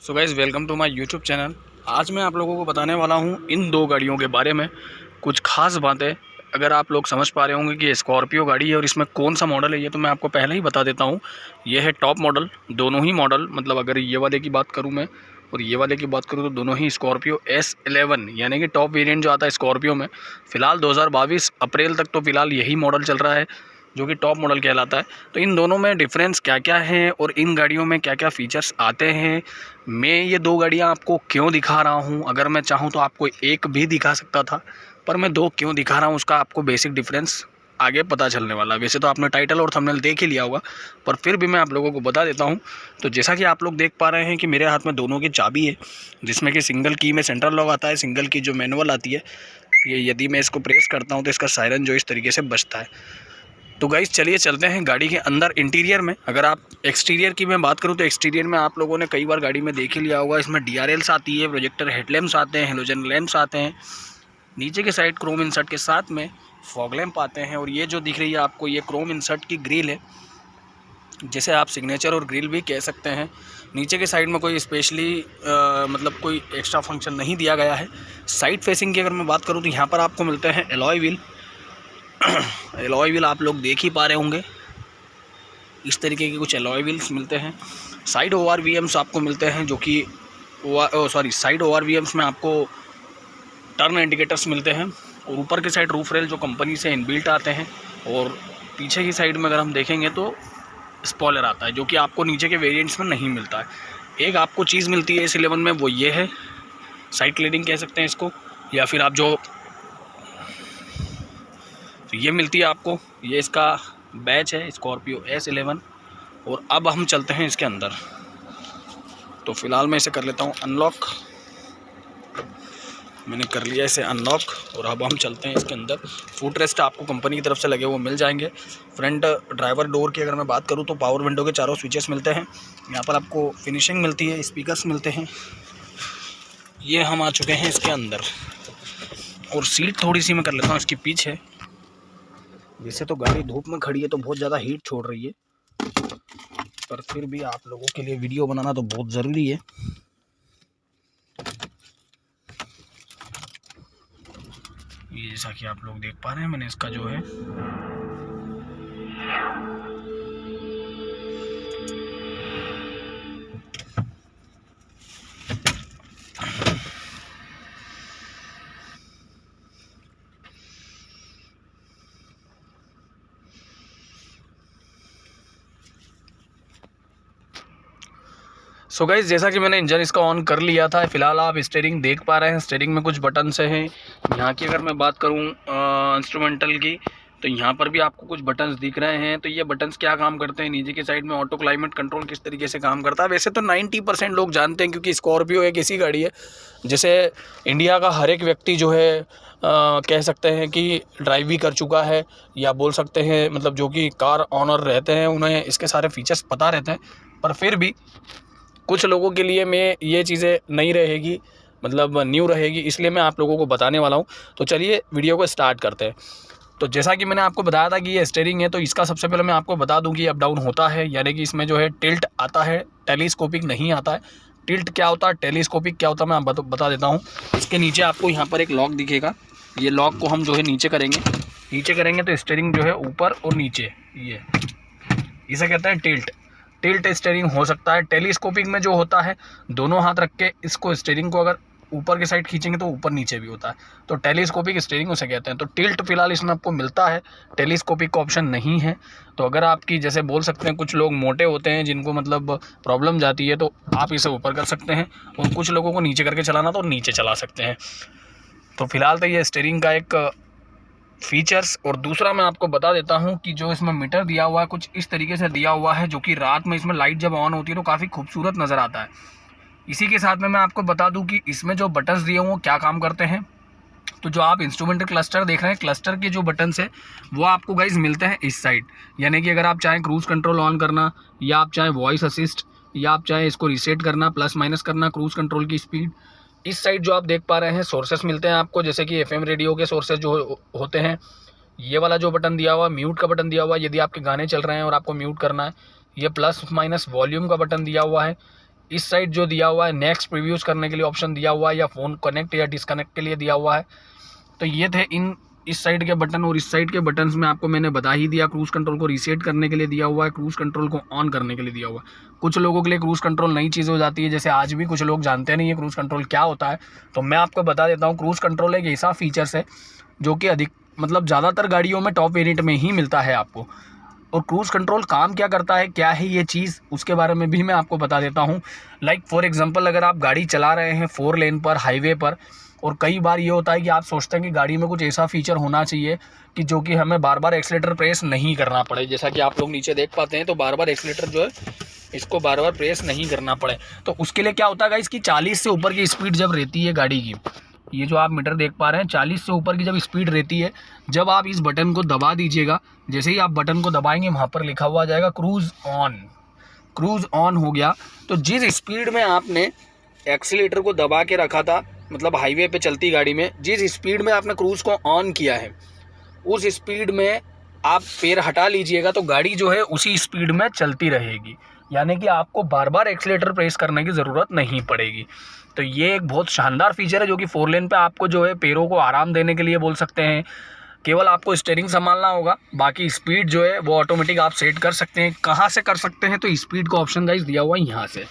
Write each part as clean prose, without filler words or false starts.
So guys welcome to my YouTube channel. आज मैं आप लोगों को बताने वाला हूं इन दो गाड़ियों के बारे में कुछ खास बातें। अगर आप लोग समझ पा रहे होंगे कि स्कॉर्पियो गाड़ी है और इसमें कौन सा मॉडल है, ये तो मैं आपको पहले ही बता देता हूं। ये है टॉप मॉडल, दोनों ही मॉडल, मतलब अगर ये वाले की बात करूं मैं और ये वाले की बात करूं तो दोनों ही स्कॉर्पियो S11 यानी कि टॉप वेरिएंट जो आता है स्कॉर्पियो में। फ़िलहाल 2022 अप्रैल तक तो फ़िलहाल यही मॉडल चल रहा है जो कि टॉप मॉडल कहलाता है। तो इन दोनों में डिफरेंस क्या क्या है और इन गाड़ियों में क्या क्या फ़ीचर्स आते हैं, मैं ये दो गाड़ियाँ आपको क्यों दिखा रहा हूँ। अगर मैं चाहूँ तो आपको एक भी दिखा सकता था, पर मैं दो क्यों दिखा रहा हूँ उसका आपको बेसिक डिफरेंस आगे पता चलने वाला है। वैसे तो आपने टाइटल और थंबनेल देख ही लिया होगा, पर फिर भी मैं आप लोगों को बता देता हूँ। तो जैसा कि आप लोग देख पा रहे हैं कि मेरे हाथ में दोनों की चाबी है, जिसमें कि सिंगल की में सेंट्रल लॉक आता है, सिंगल की जो मैनुअल आती है। ये यदि मैं इसको प्रेस करता हूँ तो इसका सायरन जो इस तरीके से बजता है। तो गाइस चलिए चलते हैं गाड़ी के अंदर इंटीरियर में। अगर आप एक्सटीरियर की मैं बात करूं तो एक्सटीरियर में आप लोगों ने कई बार गाड़ी में देख ही लिया होगा, इसमें DRLs आती है, प्रोजेक्टर हेडलैम्प्स आते हैं, हेलोजन लैंप्स आते हैं, नीचे के साइड क्रोम इंसर्ट के साथ में फॉग लैंप आते हैं। और ये जो दिख रही है आपको, ये क्रोम इंसर्ट की ग्रिल है, जिसे आप सिग्नेचर और ग्रिल भी कह सकते हैं। नीचे के साइड में कोई स्पेशली मतलब कोई एक्स्ट्रा फंक्शन नहीं दिया गया है। साइड फेसिंग की अगर मैं बात करूँ तो यहाँ पर आपको मिलते हैं एलॉय व्हील। एलॉय व्हील आप लोग देख ही पा रहे होंगे, इस तरीके के कुछ एलॉय व्हील्स मिलते हैं। साइड ORVMs आपको मिलते हैं, जो कि साइड ORVMs में आपको टर्न इंडिकेटर्स मिलते हैं। और ऊपर की साइड रूफ रेल जो कंपनी से इनबिल्ट आते हैं। और पीछे की साइड में अगर हम देखेंगे तो स्पॉयलर आता है, जो कि आपको नीचे के वेरिएंट्स में नहीं मिलता है। एक आपको चीज़ मिलती है S11 में, वो ये है साइड क्लीडिंग कह सकते हैं इसको, या फिर आप जो तो ये मिलती है आपको, ये इसका बैच है स्कॉर्पियो S11। और अब हम चलते हैं इसके अंदर। तो फ़िलहाल मैं इसे कर लेता हूँ अनलॉक। मैंने कर लिया इसे अनलॉक और अब हम चलते हैं इसके अंदर। फुट रेस्ट आपको कंपनी की तरफ से लगे वो मिल जाएंगे। फ्रंट ड्राइवर डोर की अगर मैं बात करूँ तो पावर विंडो के चारों स्विचेस मिलते हैं। यहाँ पर आपको फिनिशिंग मिलती है, स्पीकर्स मिलते हैं। ये हम आ चुके हैं इसके अंदर। और सीट थोड़ी सी मैं कर लेता हूँ इसकी पीछे। वैसे तो गाड़ी धूप में खड़ी है तो बहुत ज़्यादा हीट छोड़ रही है, पर फिर भी आप लोगों के लिए वीडियो बनाना तो बहुत ज़रूरी है। ये जैसा कि आप लोग देख पा रहे हैं, मैंने इसका जो है सो गाइस जैसा कि मैंने इंजन इसका ऑन कर लिया था। फ़िलहाल आप स्टीयरिंग देख पा रहे हैं, स्टीयरिंग में कुछ बटन से हैं। यहाँ की अगर मैं बात करूँ इंस्ट्रूमेंटल की, तो यहाँ पर भी आपको कुछ बटन्स दिख रहे हैं। तो ये बटन्स क्या काम करते हैं, नीचे की साइड में ऑटो क्लाइमेट कंट्रोल किस तरीके से काम करता है, वैसे तो 90% लोग जानते हैं, क्योंकि स्कॉर्पियो एक ऐसी गाड़ी है जिसे इंडिया का हर एक व्यक्ति जो है कह सकते हैं कि ड्राइव भी कर चुका है, या बोल सकते हैं मतलब जो कि कार ऑनर रहते हैं उन्हें इसके सारे फीचर्स पता रहते हैं। पर फिर भी कुछ लोगों के लिए मैं ये चीज़ें नहीं रहेगी, मतलब न्यू रहेगी, इसलिए मैं आप लोगों को बताने वाला हूँ। तो चलिए वीडियो को स्टार्ट करते हैं। तो जैसा कि मैंने आपको बताया था कि ये स्टीयरिंग है, तो इसका सबसे पहले मैं आपको बता दूं कि अप डाउन होता है, यानी कि इसमें जो है टिल्ट आता है, टेलीस्कोपिक नहीं आता है। टिल्ट क्या होता है, टेलीस्कोपिक क्या होता है, मैं आप बता देता हूँ। इसके नीचे आपको यहाँ पर एक लॉक दिखेगा, ये लॉक को हम जो है नीचे करेंगे तो स्टीयरिंग जो है ऊपर और नीचे, ये इसे कहते हैं टिल्ट। टिल्ट स्टीयरिंग हो सकता है। टेलीस्कोपिक में जो होता है, दोनों हाथ रख के इसको स्टीयरिंग को अगर ऊपर की साइड खींचेंगे तो ऊपर नीचे भी होता है, तो टेलीस्कोपिक स्टीयरिंग उसे कहते हैं। तो टिल्ट फिलहाल इसमें आपको मिलता है, टेलीस्कोपिक का ऑप्शन नहीं है। तो अगर आपकी जैसे बोल सकते हैं कुछ लोग मोटे होते हैं जिनको मतलब प्रॉब्लम जाती है, तो आप इसे ऊपर कर सकते हैं, और कुछ लोगों को नीचे करके चलाना तो नीचे चला सकते हैं। तो फिलहाल तो ये स्टीयरिंग का एक फीचर्स। और दूसरा मैं आपको बता देता हूं कि जो इसमें मीटर दिया हुआ है कुछ इस तरीके से दिया हुआ है, जो कि रात में इसमें लाइट जब ऑन होती है तो काफ़ी खूबसूरत नज़र आता है। इसी के साथ में मैं आपको बता दूं कि इसमें जो बटन्स दिए हुए क्या काम करते हैं। तो जो आप इंस्ट्रूमेंटल क्लस्टर देख रहे हैं, क्लस्टर के जो बटन्स है वो आपको गाइज मिलते हैं इस साइड। यानी कि अगर आप चाहें क्रूज़ कंट्रोल ऑन करना, या आप चाहें वॉइस असिस्ट, या आप चाहें इसको रीसेट करना, प्लस माइनस करना क्रूज़ कंट्रोल की स्पीड, इस साइड जो आप देख पा रहे हैं सोर्सेस मिलते हैं आपको, जैसे कि FM रेडियो के सोर्सेस जो होते हैं। ये वाला जो बटन दिया हुआ, म्यूट का बटन दिया हुआ है, यदि आपके गाने चल रहे हैं और आपको म्यूट करना है। ये प्लस माइनस वॉल्यूम का बटन दिया हुआ है। इस साइड जो दिया हुआ है नेक्स्ट प्रीव्यूज करने के लिए ऑप्शन दिया हुआ है, या फ़ोन कनेक्ट या डिसकनेक्ट के लिए दिया हुआ है। तो ये थे इस साइड के बटन, और इस साइड के बटन्स में आपको मैंने बता ही दिया। क्रूज़ कंट्रोल को रीसेट करने के लिए दिया हुआ है, क्रूज़ कंट्रोल को ऑन करने के लिए दिया हुआ है। कुछ लोगों के लिए क्रूज़ कंट्रोल नई चीज़ हो जाती है, जैसे आज भी कुछ लोग जानते नहीं है क्रूज़ कंट्रोल क्या होता है। तो मैं आपको बता देता हूँ, क्रूज़ कंट्रोल एक ऐसा फीचर्स है जो कि ज़्यादातर गाड़ियों में टॉप वेरिएंट में ही मिलता है आपको। और क्रूज़ कंट्रोल काम क्या करता है, क्या है ये चीज़, उसके बारे में भी मैं आपको बता देता हूँ। लाइक फॉर एग्जांपल, अगर आप गाड़ी चला रहे हैं 4 लेन पर हाईवे पर, और कई बार ये होता है कि आप सोचते हैं कि गाड़ी में कुछ ऐसा फीचर होना चाहिए कि जो कि हमें बार बार एक्सीलेटर प्रेस नहीं करना पड़े। जैसा कि आप लोग नीचे देख पाते हैं, तो बार बार एक्सीलेटर जो है इसको बार बार प्रेस नहीं करना पड़े। तो उसके लिए क्या होता है इसकी 40 से ऊपर की स्पीड जब रहती है गाड़ी की, ये जो आप मीटर देख पा रहे हैं 40 से ऊपर की जब स्पीड रहती है, जब आप इस बटन को दबा दीजिएगा, जैसे ही आप बटन को दबाएंगे वहाँ पर लिखा हुआ आ जाएगा क्रूज़ ऑन। क्रूज़ ऑन हो गया तो जिस स्पीड में आपने एक्सीलेटर को दबा के रखा था, मतलब हाईवे पे चलती गाड़ी में जिस स्पीड में आपने क्रूज़ को ऑन किया है, उस स्पीड में आप पैर हटा लीजिएगा तो गाड़ी जो है उसी स्पीड में चलती रहेगी, यानी कि आपको बार बार एक्सीलेटर प्रेस करने की ज़रूरत नहीं पड़ेगी। तो ये एक बहुत शानदार फीचर है जो कि 4 लेन पे आपको जो है पैरों को आराम देने के लिए बोल सकते हैं। केवल आपको स्टीयरिंग संभालना होगा, बाकी स्पीड जो है वो ऑटोमेटिक आप सेट कर सकते हैं। कहाँ से कर सकते हैं, तो स्पीड का ऑप्शन गाइस दिया हुआ है यहाँ से।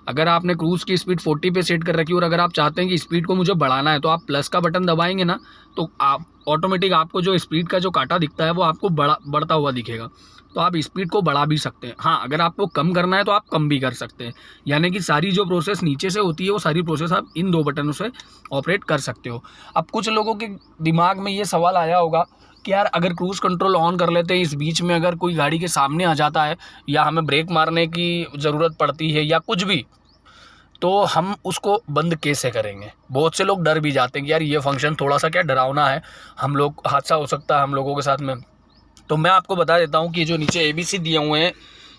अगर आपने क्रूज़ की स्पीड 40 पे सेट कर रखी है और अगर आप चाहते हैं कि स्पीड को मुझे बढ़ाना है, तो आप प्लस का बटन दबाएंगे ना, तो आप ऑटोमेटिक आपको जो स्पीड का जो कांटा दिखता है वो आपको बढ़ता हुआ दिखेगा। तो आप स्पीड को बढ़ा भी सकते हैं। हाँ, अगर आपको कम करना है तो आप कम भी कर सकते हैं, यानी कि सारी जो प्रोसेस नीचे से होती है वो सारी प्रोसेस आप इन 2 बटनों से ऑपरेट कर सकते हो। अब कुछ लोगों के दिमाग में ये सवाल आया होगा कि यार अगर क्रूज़ कंट्रोल ऑन कर लेते हैं, इस बीच में अगर कोई गाड़ी के सामने आ जाता है या हमें ब्रेक मारने की ज़रूरत पड़ती है या कुछ भी, तो हम उसको बंद कैसे करेंगे। बहुत से लोग डर भी जाते हैं कि यार ये फंक्शन थोड़ा सा क्या डरावना है, हम लोग हादसा हो सकता है हम लोगों के साथ में। तो मैं आपको बता देता हूँ कि जो नीचे ABC दिए हुए हैं,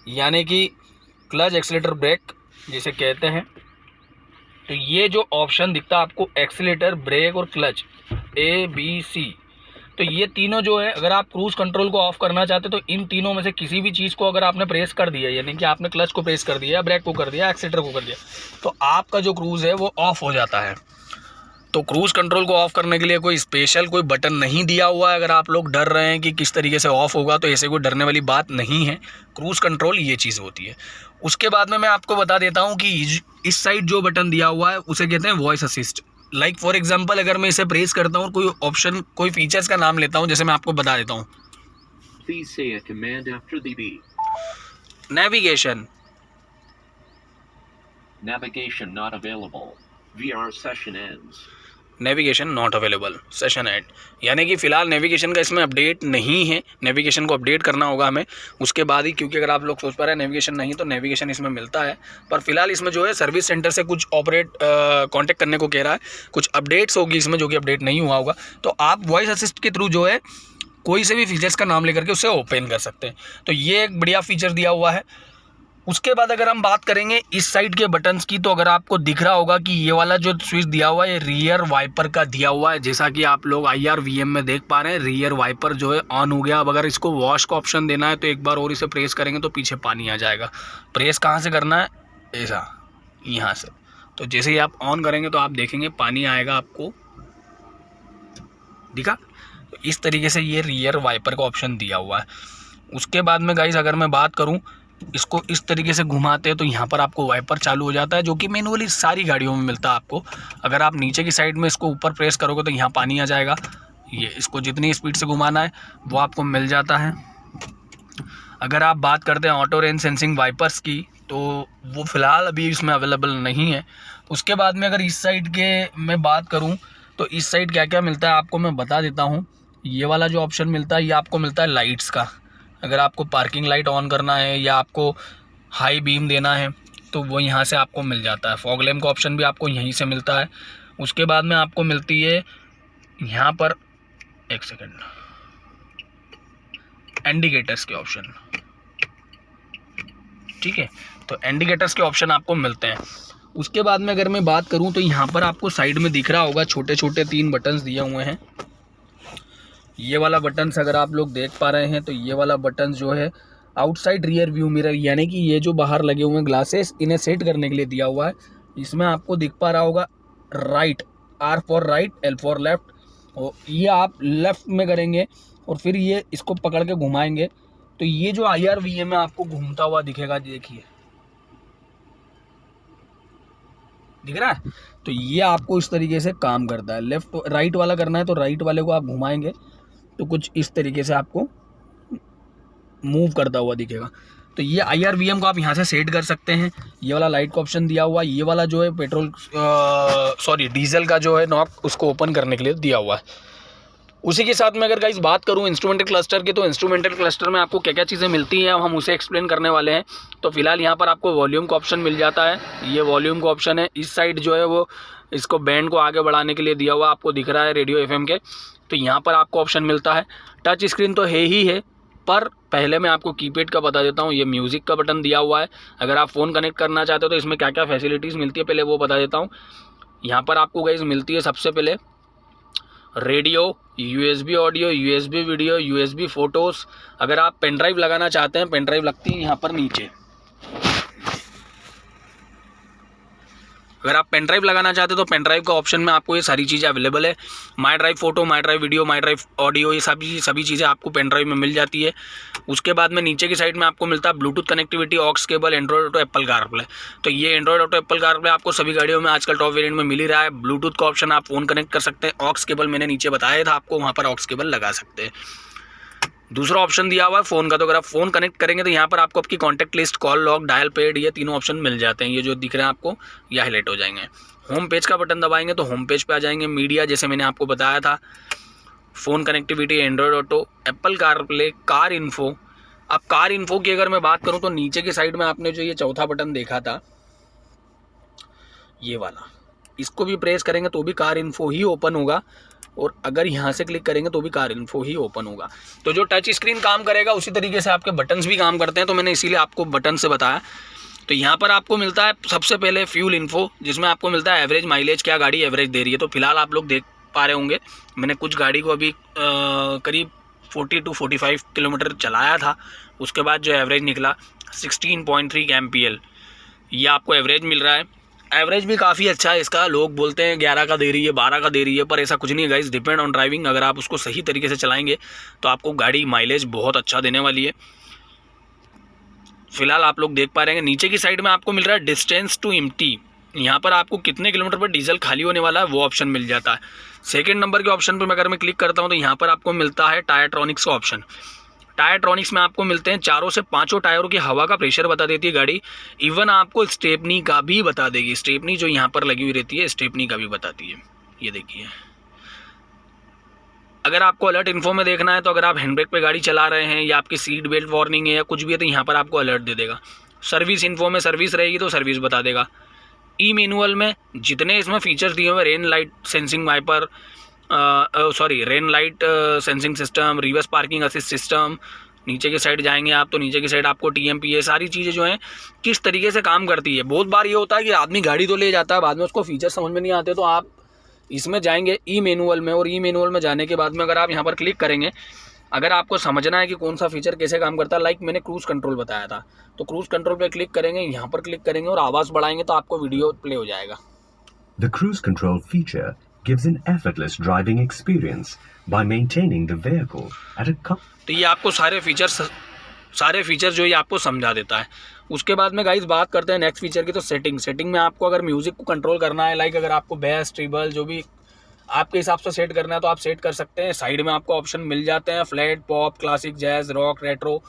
यानी कि क्लच एक्सीलेटर ब्रेक जिसे कहते हैं, तो ये जो ऑप्शन दिखता है आपको एक्सीलेटर ब्रेक और क्लच ABC, तो ये तीनों जो है अगर आप क्रूज़ कंट्रोल को ऑफ़ करना चाहते तो इन तीनों में से किसी भी चीज़ को अगर आपने प्रेस कर दिया, यानी कि आपने क्लच को प्रेस कर दिया, ब्रेक को कर दिया, एक्सीलेटर को कर दिया, तो आपका जो क्रूज़ है वो ऑफ़ हो जाता है। तो क्रूज़ कंट्रोल को ऑफ़ करने के लिए कोई स्पेशल कोई बटन नहीं दिया हुआ है। अगर आप लोग डर रहे हैं कि किस तरीके से ऑफ़ होगा, तो ऐसे कोई डरने वाली बात नहीं है। क्रूज़ कंट्रोल ये चीज़ होती है। उसके बाद में मैं आपको बता देता हूँ कि इस साइड जो बटन दिया हुआ है उसे कहते हैं voice assist. Like for example, अगर मैं इसे प्रेस करता हूँ, कोई ऑप्शन कोई फीचर्स का नाम लेता हूँ, जैसे मैं आपको बता देता हूँ, navigation not available, VR session ends, navigation not available, session and, यानी कि फ़िलहाल नेविगेशन का इसमें अपडेट नहीं है। नेविगेशन को अपडेट करना होगा हमें उसके बाद ही, क्योंकि अगर आप लोग सोच पा रहे हैं नेविगेशन नहीं, तो नेविगेशन इसमें मिलता है। पर फिलहाल इसमें जो है सर्विस सेंटर से कुछ कांटेक्ट करने को कह रहा है, कुछ अपडेट्स होगी इसमें जो कि अपडेट नहीं हुआ होगा। तो आप वॉइस असिस्ट के थ्रू जो है कोई से भी फीचर्स का नाम लेकर के उससे ओपन कर सकते हैं। तो ये एक बढ़िया फीचर दिया हुआ है। उसके बाद अगर हम बात करेंगे इस साइड के बटन्स की, तो अगर आपको दिख रहा होगा कि ये वाला जो स्विच दिया हुआ है ये रियर वाइपर का दिया हुआ है। जैसा कि आप लोग IRVM में देख पा रहे हैं, रियर वाइपर जो है ऑन हो गया। अब अगर इसको वॉश का ऑप्शन देना है तो एक बार और इसे प्रेस करेंगे तो पीछे पानी आ जाएगा। प्रेस कहाँ से करना है, ऐसा यहाँ से। तो जैसे ही आप ऑन करेंगे तो आप देखेंगे पानी आएगा, आपको दिखा। तो इस तरीके से ये रियर वाइपर का ऑप्शन दिया हुआ है। उसके बाद में गाइस अगर मैं बात करूँ, इसको इस तरीके से घुमाते हैं तो यहाँ पर आपको वाइपर चालू हो जाता है, जो कि मैनुअली सारी गाड़ियों में मिलता है आपको। अगर आप नीचे की साइड में इसको ऊपर प्रेस करोगे तो यहाँ पानी आ जाएगा। ये इसको जितनी स्पीड से घुमाना है वो आपको मिल जाता है। अगर आप बात करते हैं ऑटो रेन सेंसिंग वाइपर्स की, तो वो फ़िलहाल अभी इसमें अवेलेबल नहीं है। उसके बाद में अगर इस साइड के मैं बात करूँ तो इस साइड क्या क्या मिलता है आपको मैं बता देता हूँ। ये वाला जो ऑप्शन मिलता है ये आपको मिलता है लाइट्स का। अगर आपको पार्किंग लाइट ऑन करना है या आपको हाई बीम देना है तो वो यहाँ से आपको मिल जाता है। फॉग लैम्प का ऑप्शन भी आपको यहीं से मिलता है। उसके बाद में आपको मिलती है यहाँ पर, एक सेकेंड, इंडिकेटर्स के ऑप्शन, ठीक है। तो इंडिकेटर्स के ऑप्शन आपको मिलते हैं। उसके बाद में अगर मैं बात करूँ तो यहाँ पर आपको साइड में दिख रहा होगा छोटे छोटे 3 बटन्स दिए हुए हैं। ये वाला बटन अगर आप लोग देख पा रहे हैं तो ये वाला बटन जो है आउटसाइड रियर व्यू मिरर, यानी कि ये जो बाहर लगे हुए हैं ग्लासेस, इन्हें सेट करने के लिए दिया हुआ है। इसमें आपको दिख पा रहा होगा right, R for right, L for left, और ये आप लेफ्ट में करेंगे और फिर ये इसको पकड़ के घुमाएंगे तो ये जो IRVM है आपको घूमता हुआ दिखेगा। देखिए दिख रहा है। तो ये आपको इस तरीके से काम करता है। लेफ्ट राइट वाला करना है तो राइट वाले को आप घुमाएंगे तो कुछ इस तरीके से आपको मूव करता हुआ दिखेगा। तो ये IRVM को आप यहाँ से सेट कर सकते हैं। ये वाला लाइट का ऑप्शन दिया हुआ है। ये वाला जो है डीजल का जो है नॉब, उसको ओपन करने के लिए दिया हुआ है। उसी के साथ में अगर गाइस बात करूं इंस्ट्रूमेंटल क्लस्टर की, तो इंस्ट्रूमेंटल क्लस्टर में आपको क्या क्या चीज़ें मिलती हैं हम उसे एक्सप्लेन करने वाले हैं। तो फिलहाल यहाँ पर आपको वॉल्यूम का ऑप्शन मिल जाता है। ये वॉल्यूम का ऑप्शन है। इस साइड जो है वो इसको बैंड को आगे बढ़ाने के लिए दिया हुआ आपको दिख रहा है रेडियो FM के। तो यहाँ पर आपको ऑप्शन मिलता है। टच स्क्रीन तो है ही है, पर पहले मैं आपको कीपैड का बता देता हूँ। ये म्यूज़िक का बटन दिया हुआ है। अगर आप फ़ोन कनेक्ट करना चाहते हो तो इसमें क्या क्या फैसिलिटीज़ मिलती है पहले वो बता देता हूँ। यहाँ पर आपको गाइस मिलती है सबसे पहले radio, USB audio, USB video, USB photos. अगर आप पेन ड्राइव लगाना चाहते हैं, पेन ड्राइव लगती है यहाँ पर नीचे। अगर आप पेन ड्राइव लगाना चाहते हो तो पेन ड्राइव का ऑप्शन में आपको ये सारी चीज़ें अवेलेबल है। My drive photo, my drive video, my drive audio, ये सभी चीज़ें आपको पेन ड्राइव में मिल जाती है। उसके बाद में नीचे की साइड में आपको मिलता है Bluetooth connectivity, aux cable, Android auto, Apple CarPlay. तो ये एंड्रॉयड ऑटो, एप्पल कारप्ले आपको सभी गाड़ियों में आजकल टॉप वेरिएंट में मिल ही रहा है। ब्लूटूथ का ऑप्शन आप फ़ोन कनेक्ट कर सकते हैं। ऑक्स केबल मैंने नीचे बताया था आपको, वहाँ पर ऑक्स केबल लगा सकते हैं। दूसरा ऑप्शन दिया हुआ है फ़ोन का। तो अगर आप फ़ोन कनेक्ट करेंगे तो यहाँ पर आपको आपकी contact list, call log, dial paid, ये तीनों ऑप्शन मिल जाते हैं। ये जो दिख रहे हैं आपको ये हाईलाइट हो जाएंगे। होम पेज का बटन दबाएंगे तो होम पेज पे आ जाएंगे। मीडिया जैसे मैंने आपको बताया था, phone connectivity, Android auto, Apple CarPlay, car info. अब कार इन्फो की अगर मैं बात करूँ तो नीचे की साइड में आपने जो ये चौथा बटन देखा था, ये वाला, इसको भी प्रेस करेंगे तो भी कार इन्फो ही ओपन होगा, और अगर यहाँ से क्लिक करेंगे तो भी कार इन्फो ही ओपन होगा। तो जो टच स्क्रीन काम करेगा उसी तरीके से आपके बटन्स भी काम करते हैं। तो मैंने इसीलिए आपको बटन से बताया। तो यहाँ पर आपको मिलता है सबसे पहले फ्यूल इन्फो, जिसमें आपको मिलता है एवरेज माइलेज, क्या गाड़ी एवरेज दे रही है। तो फिलहाल आप लोग देख पा रहे होंगे मैंने कुछ गाड़ी को अभी करीब 40 to 45 किलोमीटर चलाया था। उसके बाद जो एवरेज निकला 16.3 MPL, ये आपको एवरेज मिल रहा है। एवरेज भी काफ़ी अच्छा है इसका। लोग बोलते हैं 11 का दे रही है, 12 का दे रही है, पर ऐसा कुछ नहीं है गाइस। Depend on driving. अगर आप उसको सही तरीके से चलाएंगे तो आपको गाड़ी माइलेज बहुत अच्छा देने वाली है। फिलहाल आप लोग देख पा रहे हैं नीचे की साइड में आपको मिल रहा है डिस्टेंस टू एम्प्टी। यहाँ पर आपको कितने किलोमीटर पर डीजल खाली होने वाला है वो ऑप्शन मिल जाता है। सेकंड नंबर के ऑप्शन पर अगर मैं क्लिक करता हूँ तो यहाँ पर आपको मिलता है टायरट्रॉनिक्स का ऑप्शन। टायरट्रॉनिक्स में आपको मिलते हैं 4 से 5 टायरों की हवा का प्रेशर बता देती है गाड़ी। इवन आपको स्टेपनी का भी बता देगी। स्टेपनी जो यहाँ पर लगी हुई रहती है, स्टेपनी का भी बताती है। ये देखिए, अगर आपको अलर्ट इन्फो में देखना है तो अगर आप हैंडब्रेक पे गाड़ी चला रहे हैं या आपकी सीट बेल्ट वार्निंग है या कुछ भी है तो यहाँ पर आपको अलर्ट दे देगा। सर्विस इन्फो में सर्विस रहेगी तो सर्विस बता देगा। ई मैनुअल में जितने इसमें फीचर्स दिए हुए, rain light sensing wiper, rain light sensing system, reverse parking assist system. नीचे की साइड जाएंगे आप तो नीचे की साइड आपको TMP, ये सारी चीज़ें जो हैं किस तरीके से काम करती है। बहुत बार ये होता है कि आदमी गाड़ी तो ले जाता है, बाद में उसको फीचर समझ में नहीं आते। तो आप इसमें जाएंगे ई मैनुअल में, और ई मैनुअल में जाने के बाद में अगर आप यहाँ पर क्लिक करेंगे, अगर आपको समझना है कि कौन सा फीचर कैसे काम करता है, लाइक मैंने क्रूज़ कंट्रोल बताया था, तो क्रूज़ कंट्रोल पे क्लिक करेंगे, यहाँ पर क्लिक करेंगे और आवाज़ बढ़ाएंगे तो आपको वीडियो प्ले हो जाएगा। The cruise control feature gives an effortless driving experience by maintaining the vehicle at a तो ये आपको सारे फीचर जो ये आपको समझा देता है। उसके बाद में गाइस बात करते हैं नेक्स्ट फीचर की। तो सेटिंग में आपको अगर म्यूज़िक को कंट्रोल करना है, लाइक अगर आपको बेस, ट्रिबल, जो भी आपके हिसाब से सेट करना है तो आप सेट कर सकते हैं। साइड में आपको ऑप्शन मिल जाते हैं flat, pop, classic, jazz, rock, retro.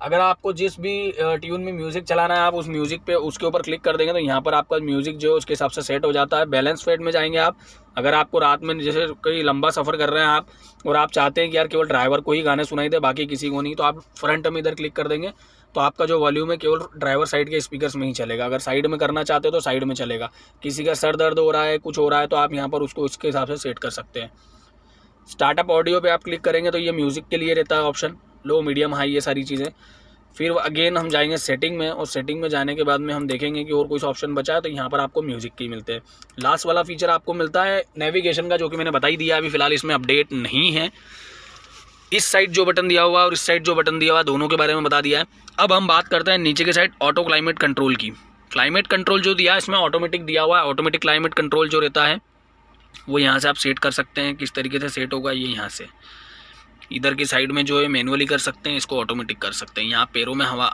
अगर आपको जिस भी ट्यून में म्यूज़िक चलाना है आप उस म्यूज़िक पे उसके ऊपर क्लिक कर देंगे तो यहाँ पर आपका म्यूज़िक जो है उसके हिसाब से सेट हो जाता है। बैलेंस फेड में जाएंगे आप। अगर आपको रात में जैसे कोई लंबा सफ़र कर रहे हैं आप और आप चाहते हैं कि यार केवल ड्राइवर को ही गाने सुनाई दे, बाकी किसी को नहीं, तो आप फ्रंट में इधर क्लिक कर देंगे तो आपका जो वॉल्यूम है केवल ड्राइवर साइड के स्पीकर्स में ही चलेगा। अगर साइड में करना चाहते हो तो साइड में चलेगा। किसी का सर दर्द हो रहा है, कुछ हो रहा है, तो आप यहाँ पर उसको उसके हिसाब से सेट कर सकते हैं। स्टार्टअप ऑडियो पे आप क्लिक करेंगे तो ये म्यूज़िक के लिए रहता है ऑप्शन, लो, मीडियम, हाई, ये सारी चीज़ें। फिर अगेन हम जाएंगे सेटिंग में, और सेटिंग में जाने के बाद में हम देखेंगे कि और कोई ऑप्शन बचा है तो यहाँ पर आपको म्यूज़िक के ही मिलते हैं। लास्ट वाला फीचर आपको मिलता है नेविगेशन का, जो कि मैंने बता ही दिया, अभी फ़िलहाल इसमें अपडेट नहीं है। इस साइड जो बटन दिया हुआ है और इस साइड जो बटन दिया हुआ है दोनों के बारे में बता दिया है। अब हम बात करते हैं नीचे के साइड ऑटो क्लाइमेट कंट्रोल की। क्लाइमेट कंट्रोल जो दिया है इसमें ऑटोमेटिक दिया हुआ है। ऑटोमेटिक क्लाइमेट कंट्रोल जो रहता है वो यहाँ से आप सेट कर सकते हैं। किस तरीके से सेट होगा ये यहाँ से इधर की साइड में जो है मैनुअली कर सकते हैं, इसको ऑटोमेटिक कर सकते हैं। यहाँ पैरों में हवा,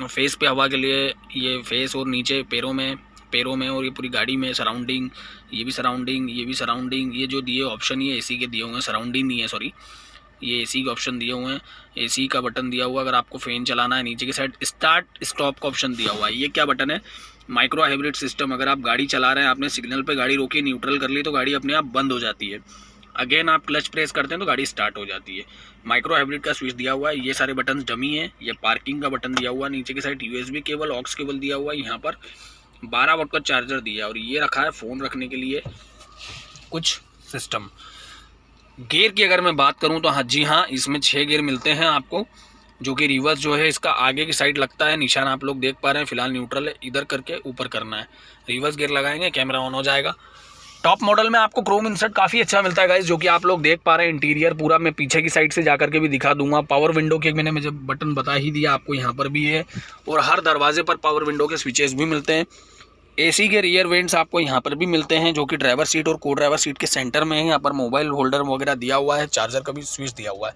फेस पे हवा के लिए ये फेस, और नीचे पैरों में और ये पूरी गाड़ी में सराउंडिंग, ये भी सराउंडिंग, ये भी सराउंडिंग। ये जो दिए ऑप्शन ये एसी के दिए हुए हैं, सराउंडिंग नहीं है सॉरी, ये एसी के ऑप्शन दिए हुए हैं। एसी का बटन दिया हुआ, अगर आपको फैन चलाना है। नीचे की साइड स्टार्ट स्टॉप का ऑप्शन दिया हुआ है। ये क्या बटन है? Micro hybrid system. अगर आप गाड़ी चला रहे हैं, आपने सिग्नल पे गाड़ी रोकी, न्यूट्रल कर ली तो गाड़ी अपने आप बंद हो जाती है। अगेन आप क्लच प्रेस करते हैं तो गाड़ी स्टार्ट हो जाती है। माइक्रो हाइब्रिड का स्विच दिया हुआ है। ये सारे बटन डमी है। ये पार्किंग का बटन दिया हुआ है। नीचे की side USB cable, aux cable दिया हुआ है। यहाँ पर 12 वाट का चार्जर दिया है और ये रखा है फ़ोन रखने के लिए कुछ सिस्टम। गियर की अगर मैं बात करूं तो हाँ जी हाँ, इसमें 6 गियर मिलते हैं आपको, जो कि रिवर्स जो है इसका आगे की साइड लगता है। निशान आप लोग देख पा रहे हैं, फिलहाल न्यूट्रल है, इधर करके ऊपर करना है। रिवर्स गियर लगाएंगे, कैमरा ऑन हो जाएगा। टॉप मॉडल में आपको क्रोम इंसर्ट काफ़ी अच्छा मिलता है गाइस, जो कि आप लोग देख पा रहे हैं। इंटीरियर पूरा मैं पीछे की साइड से जाकर के भी दिखा दूंगा। पावर विंडो के मैंने मुझे बटन बता ही दिया आपको, यहाँ पर भी है। और हर दरवाजे पर पावर विंडो के स्विचेस भी मिलते हैं। एसी के रियर वेंट्स आपको यहाँ पर भी मिलते हैं, जो कि ड्राइवर सीट और को ड्राइवर सीट के सेंटर में है। यहाँ पर मोबाइल होल्डर वगैरह दिया हुआ है, चार्जर का भी स्विच दिया हुआ है।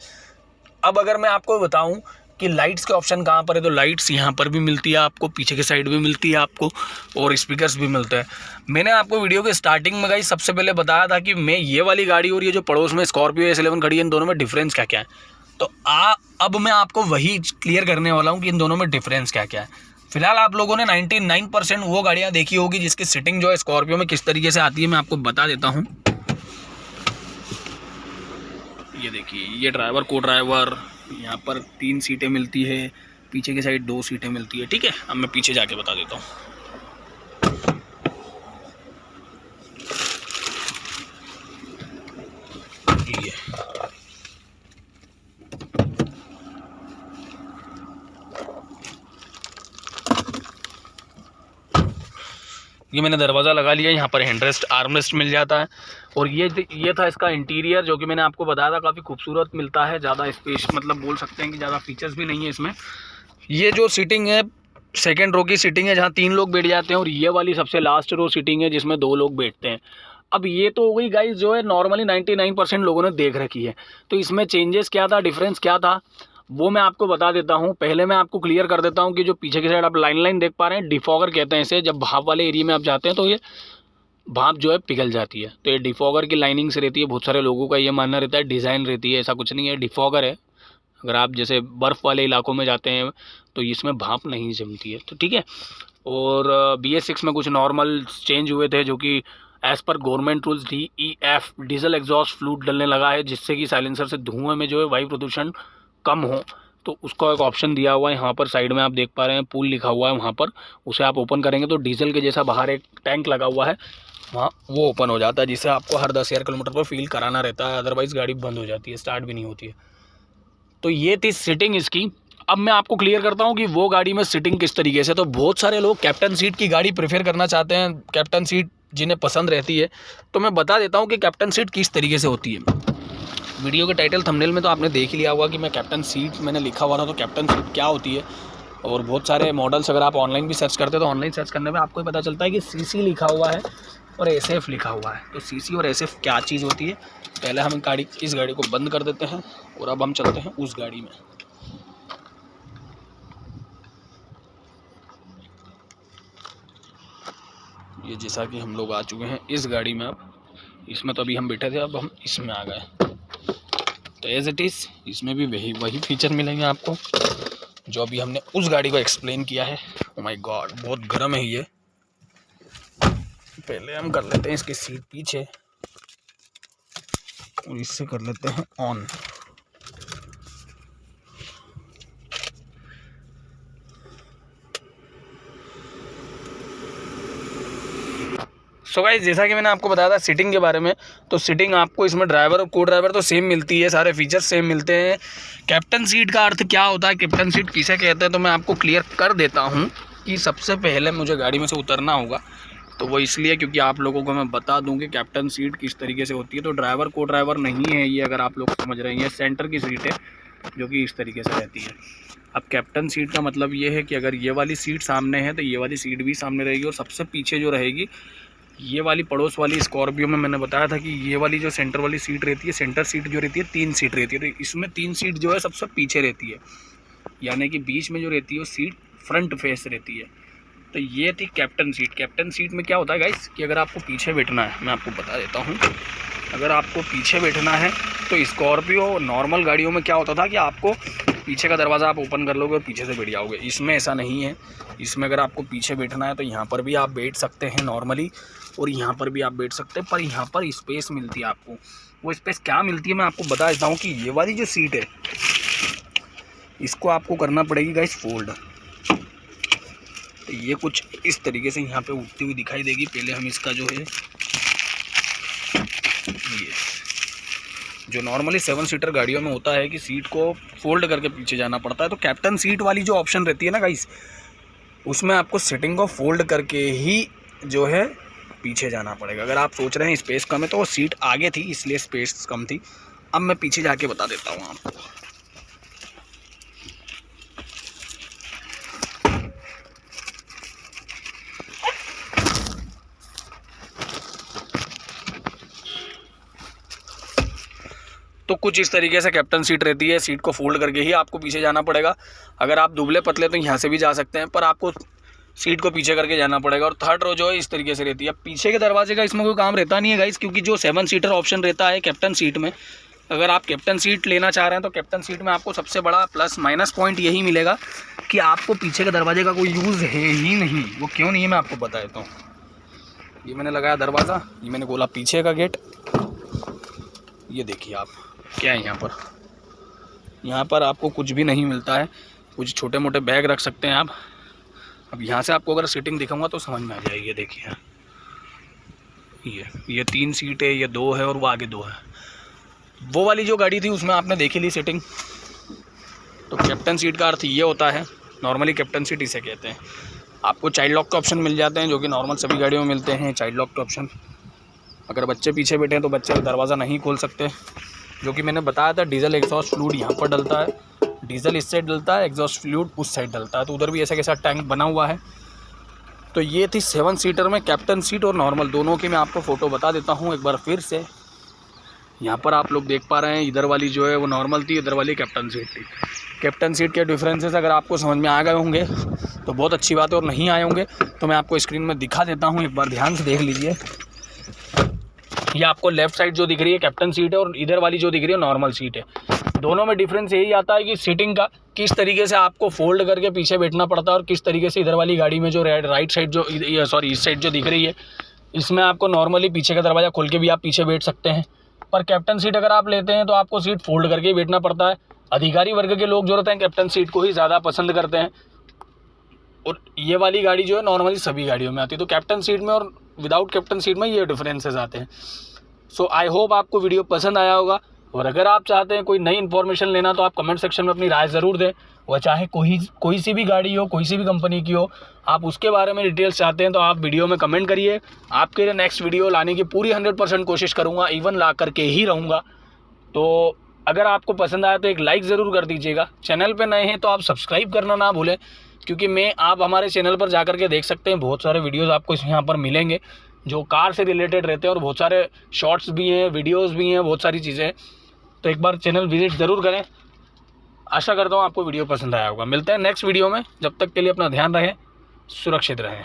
अब अगर मैं आपको बताऊं कि लाइट्स के ऑप्शन कहाँ पर है, तो लाइट्स यहाँ पर भी मिलती है आपको, पीछे के साइड भी मिलती है आपको, और स्पीकर्स भी मिलते हैं। मैंने आपको वीडियो के स्टार्टिंग में गाइस सबसे पहले बताया था कि मैं ये वाली गाड़ी और ये जो पड़ोस में स्कॉर्पियो S11 खड़ी है, इन दोनों में डिफरेंस क्या क्या है। तो अब मैं आपको वही क्लियर करने वाला हूँ कि इन दोनों में डिफरेंस क्या क्या है। फिलहाल आप लोगों ने 99% वो गाड़ियाँ देखी होगी जिसकी सीटिंग जो है स्कॉर्पियो में किस तरीके से आती है, मैं आपको बता देता हूँ। ये देखिए, ये ड्राइवर को ड्राइवर, यहाँ पर 3 सीटें मिलती है, पीछे की साइड 2 सीटें मिलती है। ठीक है, अब मैं पीछे जाके बता देता हूँ। ये मैंने दरवाज़ा लगा लिया, यहाँ पर हैंडरेस्ट आर्मरेस्ट मिल जाता है। और ये था इसका इंटीरियर, जो कि मैंने आपको बताया था काफ़ी खूबसूरत मिलता है। ज़्यादा स्पेस मतलब बोल सकते हैं कि ज़्यादा फीचर्स भी नहीं है इसमें। ये जो सीटिंग है, सेकंड रो की सीटिंग है, जहाँ 3 लोग बैठ जाते हैं, और ये वाली सबसे लास्ट रो सीटिंग है जिसमें 2 लोग बैठते हैं। अब ये तो हो गई गाइस जो है नॉर्मली 99% लोगों ने देख रखी है। तो इसमें चेंजेस क्या था, डिफरेंस क्या था, वो मैं आपको बता देता हूँ। पहले मैं आपको क्लियर कर देता हूँ कि जो पीछे की साइड आप लाइन देख पा रहे हैं, डिफॉगर कहते हैं इसे। जब भाप वाले एरिया में आप जाते हैं तो ये भाप जो है पिघल जाती है, तो ये डिफॉगर की लाइनिंग से रहती है। बहुत सारे लोगों का ये मानना रहता है डिज़ाइन रहती है, ऐसा कुछ नहीं है, डिफॉगर है। अगर आप जैसे बर्फ़ वाले इलाकों में जाते हैं तो इसमें भाप नहीं जमती है, तो ठीक है। और BS6 में कुछ नॉर्मल चेंज हुए थे, जो कि एज़ पर government rules DEF diesel exhaust fluid डलने लगा है, जिससे कि साइलेंसर से धुएँ में जो है वायु प्रदूषण कम हो। तो उसका एक ऑप्शन दिया हुआ है यहाँ पर साइड में, आप देख पा रहे हैं पूल लिखा हुआ है वहाँ पर। उसे आप ओपन करेंगे तो डीजल के जैसा बाहर एक टैंक लगा हुआ है वहाँ, वो ओपन हो जाता है, जिससे आपको हर 10,000 किलोमीटर पर फील कराना रहता है। अदरवाइज़ गाड़ी बंद हो जाती है, स्टार्ट भी नहीं होती है। तो ये थी सीटिंग इसकी। अब मैं आपको क्लियर करता हूँ कि वो गाड़ी में सीटिंग किस तरीके से। तो बहुत सारे लोग कैप्टन सीट की गाड़ी प्रेफर करना चाहते हैं, कैप्टन सीट जिन्हें पसंद रहती है। तो मैं बता देता हूँ कि कैप्टन सीट किस तरीके से होती है। वीडियो के टाइटल थंबनेल में तो आपने देख ही लिया होगा कि मैं कैप्टन सीट मैंने लिखा हुआ था, तो कैप्टन सीट क्या होती है। और बहुत सारे मॉडल्स अगर आप ऑनलाइन भी सर्च करते हैं तो ऑनलाइन सर्च करने में आपको पता चलता है कि CC लिखा हुआ है और SF लिखा हुआ है। तो CC और SF क्या चीज़ होती है, पहले हम इस गाड़ी को बंद कर देते हैं और अब हम चलते हैं उस गाड़ी में। ये जैसा कि हम लोग आ चुके हैं इस गाड़ी में, अब इसमें तो अभी हम बैठे थे, अब हम इसमें आ गए। तो एज इट इज़ इसमें भी वही फीचर मिलेंगे आपको जो अभी हमने उस गाड़ी को एक्सप्लेन किया है। ओ माय गॉड, बहुत गर्म है ये। पहले हम कर लेते हैं इसकी सीट पीछे और इससे कर लेते हैं ऑन। सो गाइस, जैसा कि मैंने आपको बताया था सीटिंग के बारे में, तो सीटिंग आपको इसमें ड्राइवर और को ड्राइवर तो सेम मिलती है, सारे फीचर्स सेम मिलते हैं। कैप्टन सीट का अर्थ क्या होता है, कैप्टन सीट किसे कहते हैं, तो मैं आपको क्लियर कर देता हूं कि सबसे पहले मुझे गाड़ी में से उतरना होगा। तो वो इसलिए क्योंकि आप लोगों को मैं बता दूं कि कैप्टन सीट किस तरीके से होती है। तो ड्राइवर को ड्राइवर नहीं है ये, अगर आप लोग समझ रहे हैं, ये सेंटर की सीट है जो कि इस तरीके से रहती है। अब कैप्टन सीट का मतलब ये है कि अगर ये वाली सीट सामने है तो ये वाली सीट भी सामने रहेगी, और सबसे पीछे जो रहेगी ये वाली पड़ोस वाली स्कॉर्पियो में मैंने बताया था कि ये वाली जो सेंटर वाली सीट रहती है, सेंटर सीट जो रहती है 3 सीट रहती है, तो इसमें 3 सीट जो है सबसे पीछे रहती है, यानी कि बीच में जो रहती है वो सीट फ्रंट फेस रहती है। तो ये थी कैप्टन सीट। कैप्टन सीट में क्या होता है गाइस कि अगर आपको पीछे बैठना है, मैं आपको बता देता हूँ, अगर आपको पीछे बैठना है तो स्कॉर्पियो नॉर्मल गाड़ियों में क्या होता था कि आपको पीछे का दरवाज़ा आप ओपन कर लोगे और पीछे से बैठ जाओगे। इसमें ऐसा नहीं है। इसमें अगर आपको पीछे बैठना है तो यहाँ पर भी आप बैठ सकते हैं नॉर्मली, और यहाँ पर भी आप बैठ सकते हैं, पर यहाँ पर स्पेस मिलती है आपको। वो स्पेस क्या मिलती है मैं आपको बता देता हूँ कि ये वाली जो सीट है इसको आपको करना पड़ेगी गाइस फोल्ड। तो ये कुछ इस तरीके से यहाँ पे उठती हुई दिखाई देगी। पहले हम इसका जो है ये जो नॉर्मली 7 सीटर गाड़ियों में होता है कि सीट को फोल्ड करके पीछे जाना पड़ता है, तो कैप्टन सीट वाली जो ऑप्शन रहती है ना गाइस, उसमें आपको सीटिंग को फोल्ड करके ही जो है पीछे जाना पड़ेगा। अगर आप सोच रहे हैं स्पेस कम है तो वो सीट आगे थी इसलिए स्पेस कम थी। अब मैं पीछे जाके बता देता हूँ आपको। तो कुछ इस तरीके से कैप्टन सीट रहती है। सीट को फोल्ड करके ही आपको पीछे जाना पड़ेगा। अगर आप दुबले पतले तो यहाँ से भी जा सकते हैं, पर आपको सीट को पीछे करके जाना पड़ेगा। और थर्ड रो जो है इस तरीके से रहती है। पीछे के दरवाजे का इसमें कोई काम रहता नहीं है गाइस, क्योंकि जो 7 सीटर ऑप्शन रहता है कैप्टन सीट में, अगर आप कैप्टन सीट लेना चाह रहे हैं तो कैप्टन सीट में आपको सबसे बड़ा प्लस माइनस पॉइंट यही मिलेगा कि आपको पीछे के दरवाजे का कोई यूज़ है ही नहीं। वो क्यों नहीं है मैं आपको बता देता हूँ। ये मैंने लगाया दरवाज़ा, ये मैंने खोला पीछे का गेट, ये देखिए आप क्या है यहाँ पर आपको कुछ भी नहीं मिलता है। कुछ छोटे मोटे बैग रख सकते हैं आप। अब यहाँ से आपको अगर सीटिंग दिखाऊंगा तो समझ में आ जाएगी। देखिए ये 3 सीट है, ये 2 है और वो आगे 2 है। वो वाली जो गाड़ी थी उसमें आपने देखी ली सीटिंग। तो कैप्टन सीट का अर्थ ये होता है, नॉर्मली कैप्टन सीट इसे कहते हैं। आपको चाइल्ड लॉक के ऑप्शन मिल जाते हैं जो कि नॉर्मल सभी गाड़ियों में मिलते हैं। चाइल्ड लॉक के ऑप्शन, अगर बच्चे पीछे बैठे हैं तो बच्चे दरवाज़ा नहीं खोल सकते, जो कि मैंने बताया था। डीजल एग्जॉस्ट फ्लूइड यहाँ पर डलता है, डीजल इस साइड डलता है, एग्जॉस्ट फ्लूइड उस साइड डलता है। तो उधर भी ऐसा कैसा टैंक बना हुआ है। तो ये थी 7 सीटर में कैप्टन सीट और नॉर्मल दोनों की मैं आपको फ़ोटो बता देता हूँ एक बार फिर से। यहाँ पर आप लोग देख पा रहे हैं इधर वाली जो है वो नॉर्मल थी, इधर वाली कैप्टन सीट थी। कैप्टन सीट के डिफरेंसेस अगर आपको समझ में आ गए होंगे तो बहुत अच्छी बात है, और नहीं आए होंगे तो मैं आपको स्क्रीन में दिखा देता हूँ, एक बार ध्यान से देख लीजिए। ये आपको लेफ्ट साइड जो दिख रही है कैप्टन सीट है, और इधर वाली जो दिख रही है नॉर्मल सीट है। दोनों में डिफरेंस यही आता है कि सीटिंग का किस तरीके से आपको फोल्ड करके पीछे बैठना पड़ता है, और किस तरीके से इधर वाली गाड़ी में जो राइट साइड जो इस साइड जो दिख रही है इसमें आपको नॉर्मली पीछे का दरवाज़ा खोल के भी आप पीछे बैठ सकते हैं। पर कैप्टन सीट अगर आप लेते हैं तो आपको सीट फोल्ड करके ही बैठना पड़ता है। अधिकारी वर्ग के लोग जो रहते हैं कैप्टन सीट को ही ज़्यादा पसंद करते हैं, और ये वाली गाड़ी जो है नॉर्मली सभी गाड़ियों में आती है। तो कैप्टन सीट में और विदाउट कैप्टन सीट में ये डिफरेंसेस आते हैं। सो आई होप आपको वीडियो पसंद आया होगा, और अगर आप चाहते हैं कोई नई इन्फॉर्मेशन लेना तो आप कमेंट सेक्शन में अपनी राय ज़रूर दें। वह चाहे कोई सी भी गाड़ी हो, कोई सी भी कंपनी की हो, आप उसके बारे में डिटेल्स चाहते हैं तो आप वीडियो में कमेंट करिए। आपके लिए नेक्स्ट वीडियो लाने की पूरी 100% कोशिश करूँगा, इवन ला करके ही रहूँगा। तो अगर आपको पसंद आया तो एक लाइक ज़रूर कर दीजिएगा। चैनल पे नए हैं तो आप सब्सक्राइब करना ना भूलें, क्योंकि आप हमारे चैनल पर जा करके देख सकते हैं, बहुत सारे वीडियोज़ आपको यहाँ पर मिलेंगे जो कार से रिलेटेड रहते हैं, और बहुत सारे शॉर्ट्स भी हैं, वीडियोज़ भी हैं, बहुत सारी चीज़ें हैं। तो एक बार चैनल विजिट ज़रूर करें। आशा करता हूँ आपको वीडियो पसंद आया होगा। मिलते हैं नेक्स्ट वीडियो में, जब तक के लिए अपना ध्यान रखें, सुरक्षित रहें।